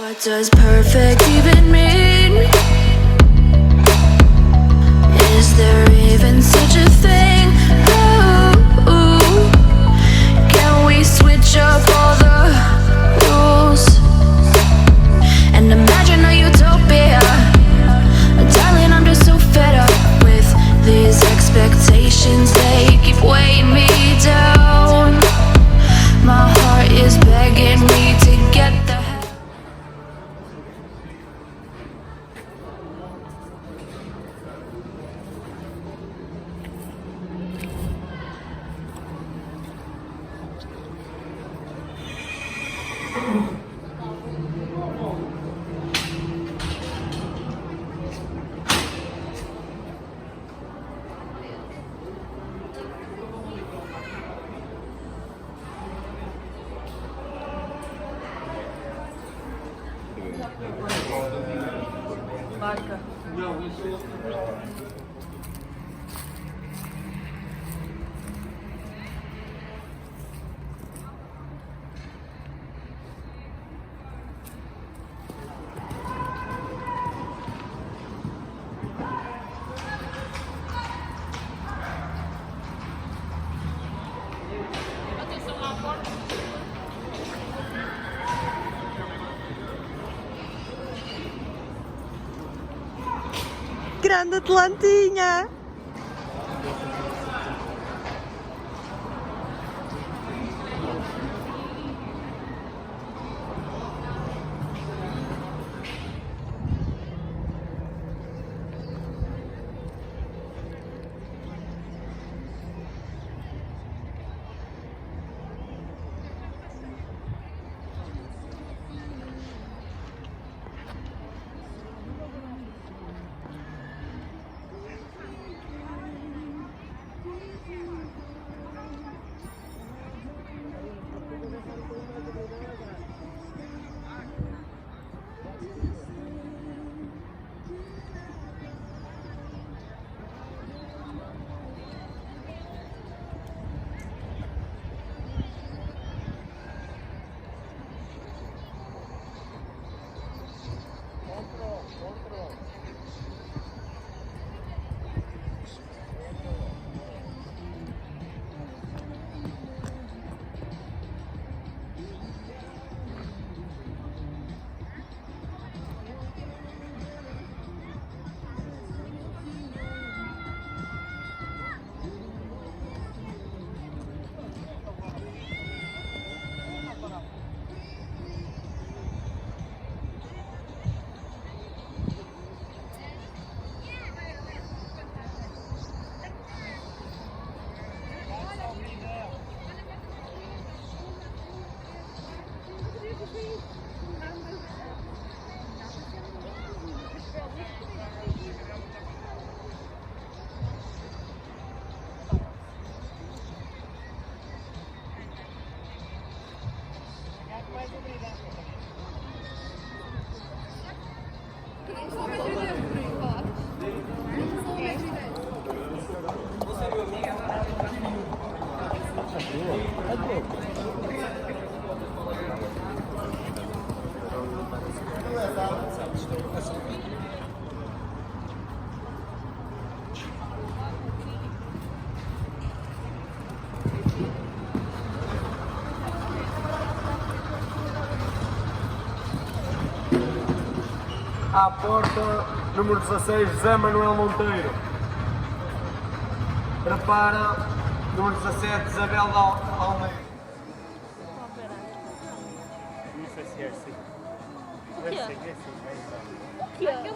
What does perfect even mean? Is there even such a thing? Ooh, can we switch up all the rules and imagine a utopia? Darling, I'm just so fed up with these expectations. They keep weighing me down. My heart is begging me to get the hell. Marca. Grande Atlantinha! À porta, número 16, José Manuel Monteiro. Prepara, número 17, Isabel Almeida. Não sei se é assim. O quê? Deve ser assim, vai entrar. O quê?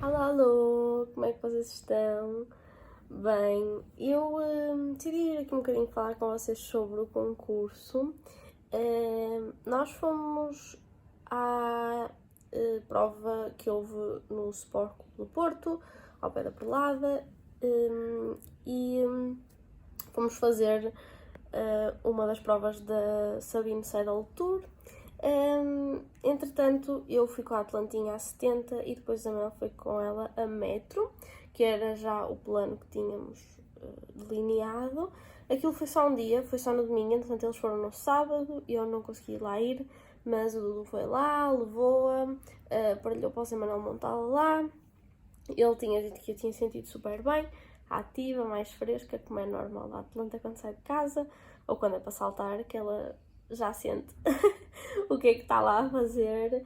Alô, alô, como é que vocês estão? Bem, eu decidi ir aqui um bocadinho falar com vocês sobre o concurso. Nós fomos à prova que houve no Sport Clube do Porto, ao pé da Perlada, e fomos fazer uma das provas da Sabine Seidel Tour. Entretanto, eu fui com a Atlantinha a 70 e depois a Mel foi com ela a metro, que era já o plano que tínhamos delineado. Aquilo foi só um dia, foi só no domingo, entretanto eles foram no sábado e eu não consegui lá ir, mas o Dudu foi lá, levou-a, partilhou para o Zé Manuel montá-la lá. Ele tinha dito que eu tinha sentido super bem, ativa, mais fresca, como é normal da Atlanta quando sai de casa, ou quando é para saltar, que ela já sente o que é que está lá a fazer.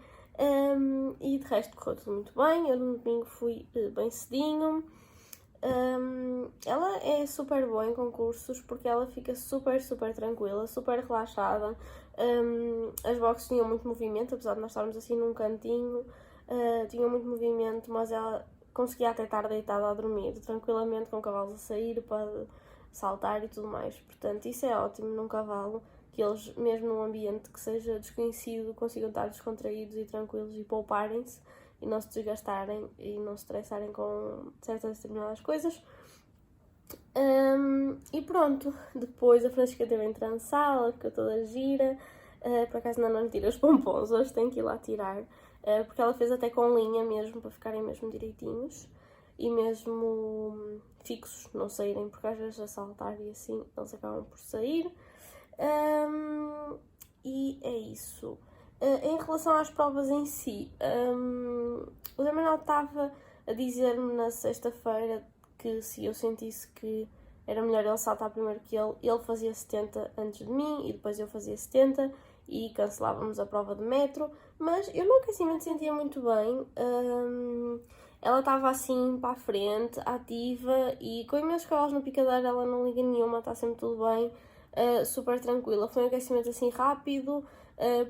E de resto correu tudo muito bem. Eu no domingo fui bem cedinho. Ela é super boa em concursos porque ela fica super tranquila, super relaxada. As boxes tinham muito movimento, apesar de nós estarmos assim num cantinho, tinham muito movimento, mas ela conseguia até estar deitada a dormir tranquilamente, com cavalos a sair para saltar e tudo mais. Portanto, isso é ótimo num cavalo, que eles, mesmo num ambiente que seja desconhecido, consigam estar descontraídos e tranquilos e pouparem-se e não se desgastarem e não se estressarem com certas determinadas coisas. E pronto, depois a Francisca teve a entrançar, ela ficou toda gira. Por acaso ainda não lhe tirei os pompons, hoje tenho que ir lá tirar, porque ela fez até com linha mesmo, para ficarem mesmo direitinhos e mesmo fixos, não saírem, porque às vezes a saltar e assim eles acabam por sair. E é isso. Em relação às provas em si, o Zé Manuel estava a dizer-me na sexta-feira que se eu sentisse que era melhor ele saltar primeiro que ele fazia 70 antes de mim e depois eu fazia 70 e cancelávamos a prova de metro, mas eu no aquecimento sentia muito bem. Ela estava assim para a frente, ativa e com imensos cavalos no picadeiro, ela não liga nenhuma, está sempre tudo bem. Super tranquila, foi um aquecimento assim rápido,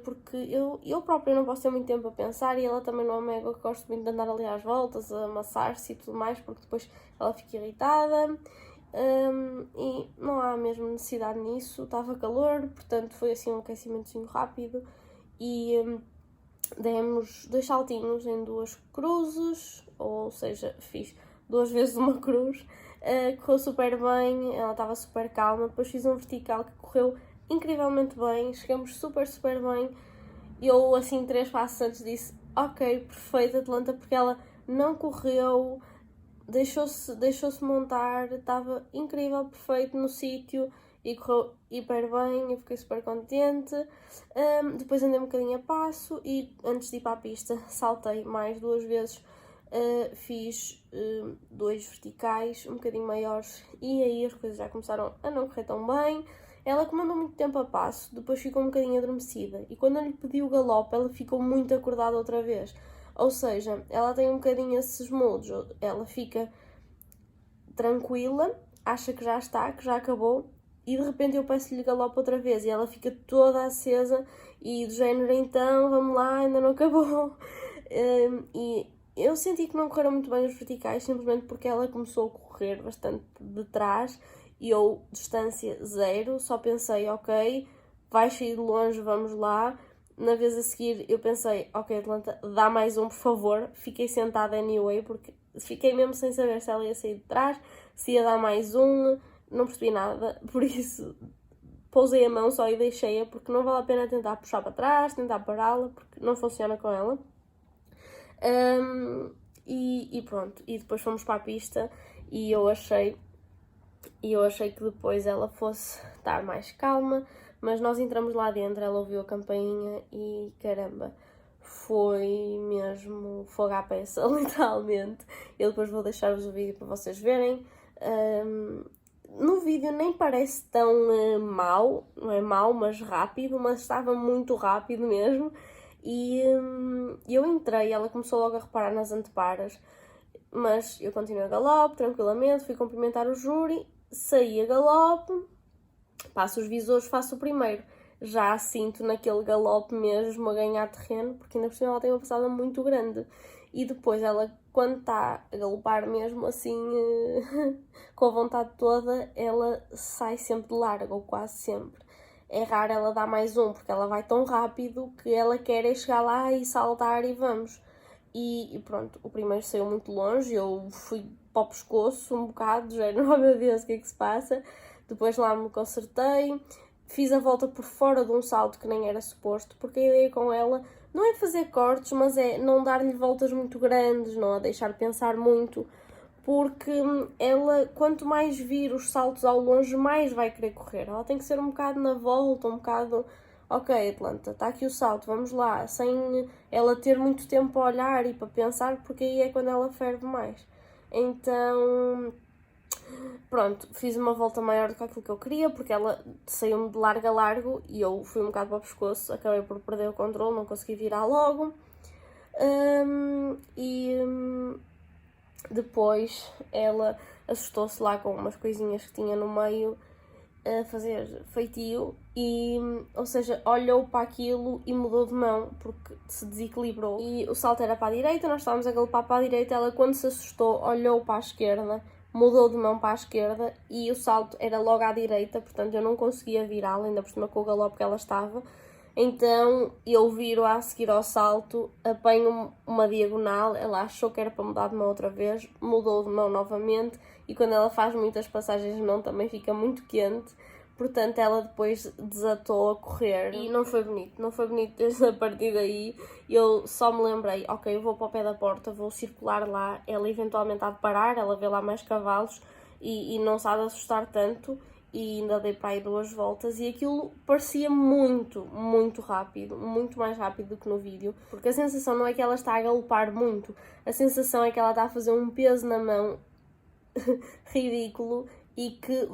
porque eu própria não posso ter muito tempo a pensar e ela também não é uma égua que gosta muito de andar ali às voltas, a amassar-se e tudo mais, porque depois ela fica irritada, e não há mesmo necessidade nisso. Estava calor, portanto foi assim um aquecimentozinho rápido e demos 2 saltinhos em 2 cruzes, ou seja, fiz 2 vezes uma cruz. Correu super bem, ela estava super calma. Depois fiz um vertical que correu incrivelmente bem, chegamos super bem. Eu assim 3 passos antes disse, ok, perfeito Atlanta, porque ela não correu, deixou-se montar, estava incrível, perfeito no sítio e correu hiper bem, eu fiquei super contente. Depois andei um bocadinho a passo e antes de ir para a pista saltei mais 2 vezes. Fiz 2 verticais um bocadinho maiores e aí as coisas já começaram a não correr tão bem. Ela comandou muito tempo a passo, depois ficou um bocadinho adormecida e quando eu lhe pedi o galope ela ficou muito acordada outra vez. Ou seja, ela tem um bocadinho esses modos, ela fica tranquila, acha que já está, que já acabou e de repente eu peço-lhe galope outra vez e ela fica toda acesa e do género, então vamos lá, ainda não acabou. E eu senti que não correram muito bem os verticais, simplesmente porque ela começou a correr bastante de trás e eu, distância zero, só pensei, ok, vais sair de longe, vamos lá. Na vez a seguir eu pensei, ok Atlanta, dá mais um por favor. Fiquei sentada anyway, porque fiquei mesmo sem saber se ela ia sair de trás, se ia dar mais um, não percebi nada, por isso pousei a mão só e deixei-a, porque não vale a pena tentar puxar para trás, tentar pará-la, porque não funciona com ela. E pronto, e depois fomos para a pista e eu achei que depois ela fosse estar mais calma, mas nós entramos lá dentro, ela ouviu a campainha e caramba, foi mesmo fogo à peça, literalmente. Eu depois vou deixar-vos o vídeo para vocês verem. No vídeo nem parece tão mau, não é mau, mas rápido, mas estava muito rápido mesmo. E eu entrei, ela começou logo a reparar nas anteparas, mas eu continuei a galope, tranquilamente, fui cumprimentar o júri, saí a galope, passo os visores, faço o primeiro. Já sinto naquele galope mesmo a ganhar terreno, porque ainda por cima ela tem uma passada muito grande. E depois ela, quando está a galopar mesmo assim, com a vontade toda, ela sai sempre de largo, ou quase sempre. É raro ela dar mais um, porque ela vai tão rápido que ela quer é chegar lá e saltar e vamos. E pronto, o primeiro saiu muito longe, eu fui para o pescoço um bocado, já não, oh meu Deus, o que é que se passa? Depois lá me consertei, fiz a volta por fora de um salto que nem era suposto, porque a ideia com ela não é fazer cortes, mas é não dar-lhe voltas muito grandes, não a deixar pensar muito, porque ela, quanto mais vir os saltos ao longe, mais vai querer correr. Ela tem que ser um bocado na volta, um bocado... Ok, Atlanta, está aqui o salto, vamos lá, sem ela ter muito tempo a olhar e para pensar, porque aí é quando ela ferve mais. Então, pronto, fiz uma volta maior do que aquilo que eu queria, porque ela saiu-me de largo a largo e eu fui um bocado para o pescoço, acabei por perder o controle, não consegui virar logo. Depois ela assustou-se lá com umas coisinhas que tinha no meio a fazer feitio e, ou seja, olhou para aquilo e mudou de mão porque se desequilibrou. E o salto era para a direita, nós estávamos a galopar para a direita, ela quando se assustou olhou para a esquerda, mudou de mão para a esquerda e o salto era logo à direita, portanto eu não conseguia virá-la, ainda por cima com o galope que ela estava. Então eu viro a seguir ao salto, apanho uma diagonal, ela achou que era para mudar de mão outra vez, mudou de mão novamente e quando ela faz muitas passagens de mão também fica muito quente, portanto ela depois desatou a correr e não foi bonito desde a partir daí. Eu só me lembrei, ok, eu vou para o pé da porta, vou circular lá, ela eventualmente há de parar, ela vê lá mais cavalos e não sabe assustar tanto. E ainda dei para aí 2 voltas e aquilo parecia muito rápido, muito mais rápido do que no vídeo, porque a sensação não é que ela está a galopar muito, a sensação é que ela está a fazer um peso na mão ridículo e que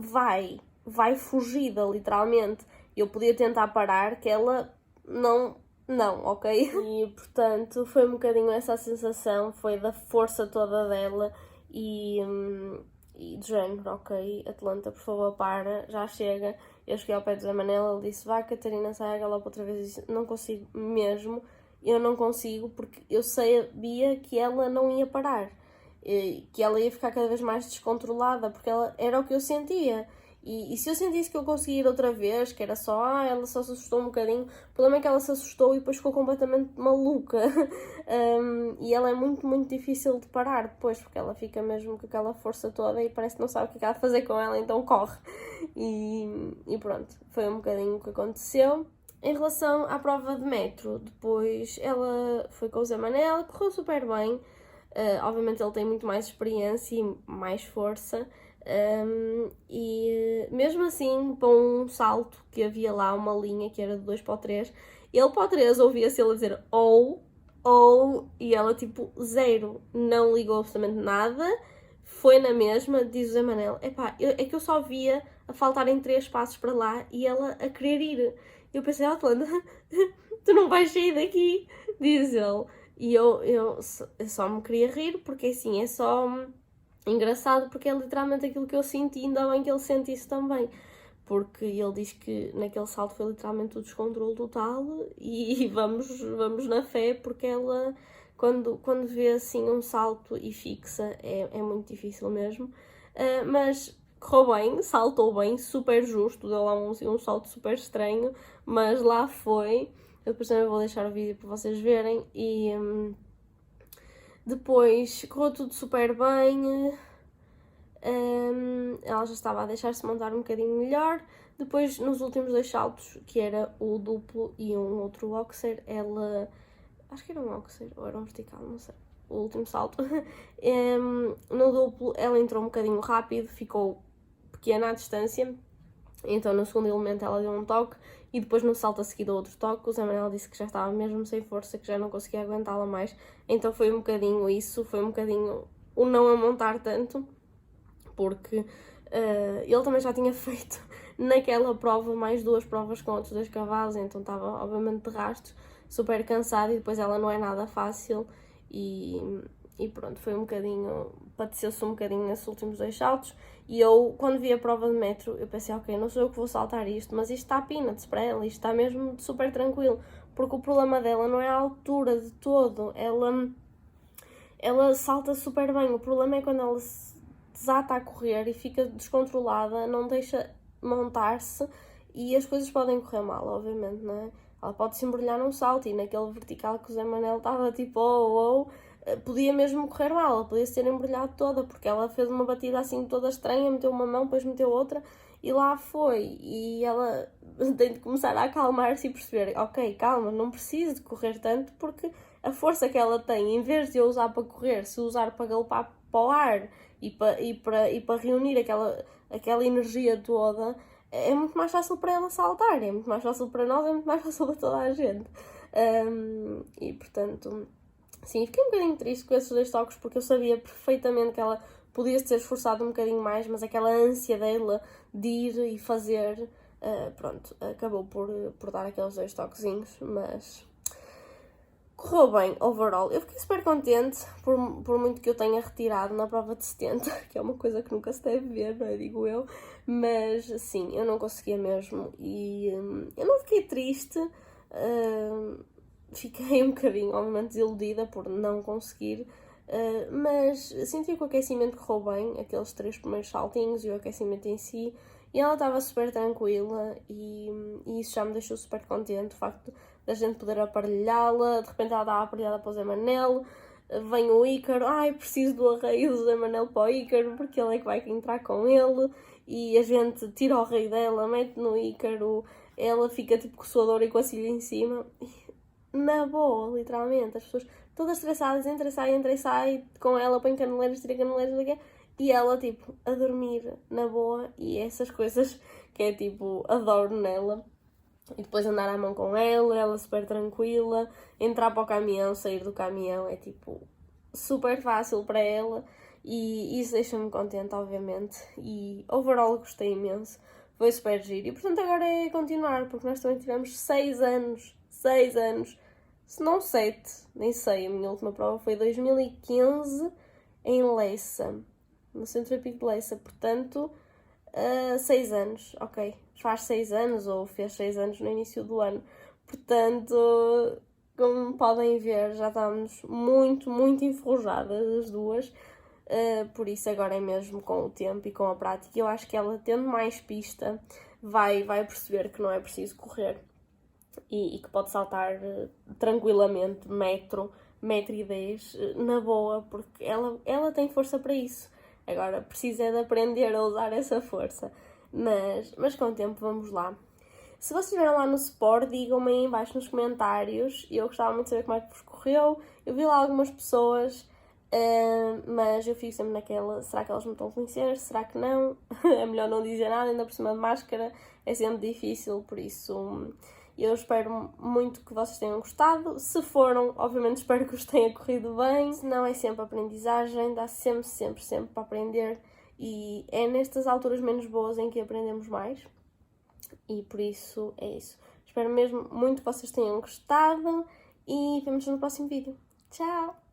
vai fugida, literalmente. Eu podia tentar parar, que ela não, ok? E portanto foi um bocadinho essa sensação, foi da força toda dela e do género, ok, Atlanta, por favor, para, já chega. Eu cheguei ao pé do Zé Manel, ele disse, vai Catarina, sai a galope outra vez. Eu disse, não consigo mesmo, eu não consigo, porque eu sabia que ela não ia parar, que ela ia ficar cada vez mais descontrolada, porque ela, era o que eu sentia. E se eu sentisse que eu conseguia ir outra vez, que era só, ela só se assustou um bocadinho, o problema é que ela se assustou e depois ficou completamente maluca. E ela é muito difícil de parar depois, porque ela fica mesmo com aquela força toda e parece que não sabe o que há de fazer com ela, então corre. E pronto, foi um bocadinho o que aconteceu. Em relação à prova de metro, depois ela foi com o Zé Manel, correu super bem. Obviamente ele tem muito mais experiência e mais força. E mesmo assim, para um salto que havia lá uma linha que era de 2 para o 3, ele para o 3 ouvia-se ele a dizer ou, e ela tipo 0, não ligou absolutamente nada, foi na mesma. Diz o Zé Manel, epá, é que eu só via a faltarem 3 passos para lá e ela a querer ir. Eu pensei, Atlanta, tu não vais sair daqui, diz ele. E eu só me queria rir, porque assim, é só engraçado, porque é literalmente aquilo que eu senti, ainda bem que ele sente isso também, porque ele diz que naquele salto foi literalmente o descontrole total e vamos na fé, porque ela, quando vê assim um salto e fixa, é muito difícil mesmo, mas correu bem, saltou bem, super justo, deu lá um salto super estranho, mas lá foi. Eu depois também vou deixar o vídeo para vocês verem e depois correu tudo super bem. Ela já estava a deixar-se montar um bocadinho melhor. Depois, nos últimos 2 saltos, que era o duplo e um outro boxer, ela... Acho que era um boxer, ou era um vertical, não sei. O último salto. No duplo, ela entrou um bocadinho rápido, ficou pequena à distância. Então, no segundo elemento, ela deu um toque. E depois, no salto a seguir, deu outro toque. O Zé Manel disse que já estava mesmo sem força, que já não conseguia aguentá-la mais. Então, foi um bocadinho isso. Foi um bocadinho o não a montar tanto. Porque ele também já tinha feito naquela prova mais 2 provas com outros 2 cavalos, então estava obviamente de rastros, super cansado, e depois ela não é nada fácil e pronto, foi um bocadinho, padeceu-se um bocadinho nesses últimos 2 saltos. E eu, quando vi a prova de metro, eu pensei, ok, não sou eu que vou saltar isto, mas isto está peanuts para ela, isto está mesmo super tranquilo, porque o problema dela não é a altura de todo, ela salta super bem, o problema é quando ela se desata a correr e fica descontrolada, não deixa montar-se e as coisas podem correr mal, obviamente, não é? Ela pode se embrulhar num salto e naquele vertical que o Zé Manel estava tipo, podia mesmo correr mal, ela podia ser embrulhada toda, porque ela fez uma batida assim toda estranha, meteu uma mão, depois meteu outra e lá foi. E ela tem de começar a acalmar-se e perceber, ok, calma, não preciso de correr tanto, porque a força que ela tem, em vez de eu usar para correr, se usar para galopar para o ar e para reunir aquela energia toda, é muito mais fácil para ela saltar, é muito mais fácil para nós, é muito mais fácil para toda a gente. E portanto, sim, fiquei um bocadinho triste com esses 2 toques, porque eu sabia perfeitamente que ela podia se ter esforçado um bocadinho mais, mas aquela ânsia dela de ir e fazer, pronto, acabou por dar aqueles 2 toquezinhos, mas correu bem, overall. Eu fiquei super contente, por muito que eu tenha retirado na prova de 70, que é uma coisa que nunca se deve ver, não é? Digo eu. Mas, sim, eu não conseguia mesmo. E eu não fiquei triste. Fiquei um bocadinho, obviamente, desiludida por não conseguir. Mas senti que o aquecimento correu bem, aqueles 3 primeiros saltinhos e o aquecimento em si. E ela estava super tranquila e isso já me deixou super contente, o facto da gente poder aparelhá-la. De repente ela estava aparelhada para o Zé Manel, vem o Ícaro, preciso do arreio do Zé Manel para o Ícaro, porque ele é que vai entrar com ele, e a gente tira o arreio dela, mete no Ícaro, ela fica tipo com a sua dor e com a cilha em cima, na boa, literalmente, as pessoas todas estressadas, entra e sai, com ela, põe caneleiras, tira caneleiras, e ela, tipo, a dormir na boa, e essas coisas que é, tipo, adoro nela. E depois andar à mão com ela super tranquila, entrar para o caminhão, sair do caminhão, é, tipo, super fácil para ela. E isso deixa-me contente, obviamente. E, overall, gostei imenso. Foi super giro. E, portanto, agora é continuar, porque nós também tivemos 6 anos, se não 7, nem sei. A minha última prova foi 2015 em Leça, no Centro Olímpico de Leça, portanto, 6 anos, ok, faz 6 anos ou fez 6 anos no início do ano, portanto, como podem ver, já estamos muito, muito enferrujadas as duas, por isso agora é mesmo com o tempo e com a prática. Eu acho que ela, tendo mais pista, vai perceber que não é preciso correr e que pode saltar tranquilamente metro e 10 na boa, porque ela tem força para isso. Agora precisa de aprender a usar essa força, mas com o tempo vamos lá. Se vocês estiveram lá no Sport, digam-me aí em baixo nos comentários. Eu gostava muito de saber como é que vos correu. Eu vi lá algumas pessoas, mas eu fico sempre naquela, será que elas me estão a conhecer? Será que não? É melhor não dizer nada, ainda por cima de máscara é sempre difícil, por isso eu espero muito que vocês tenham gostado. Se foram, obviamente espero que vos tenha corrido bem. Se não, é sempre aprendizagem, dá sempre para aprender. E é nestas alturas menos boas em que aprendemos mais. E por isso é isso. Espero mesmo muito que vocês tenham gostado. E vemos no próximo vídeo. Tchau!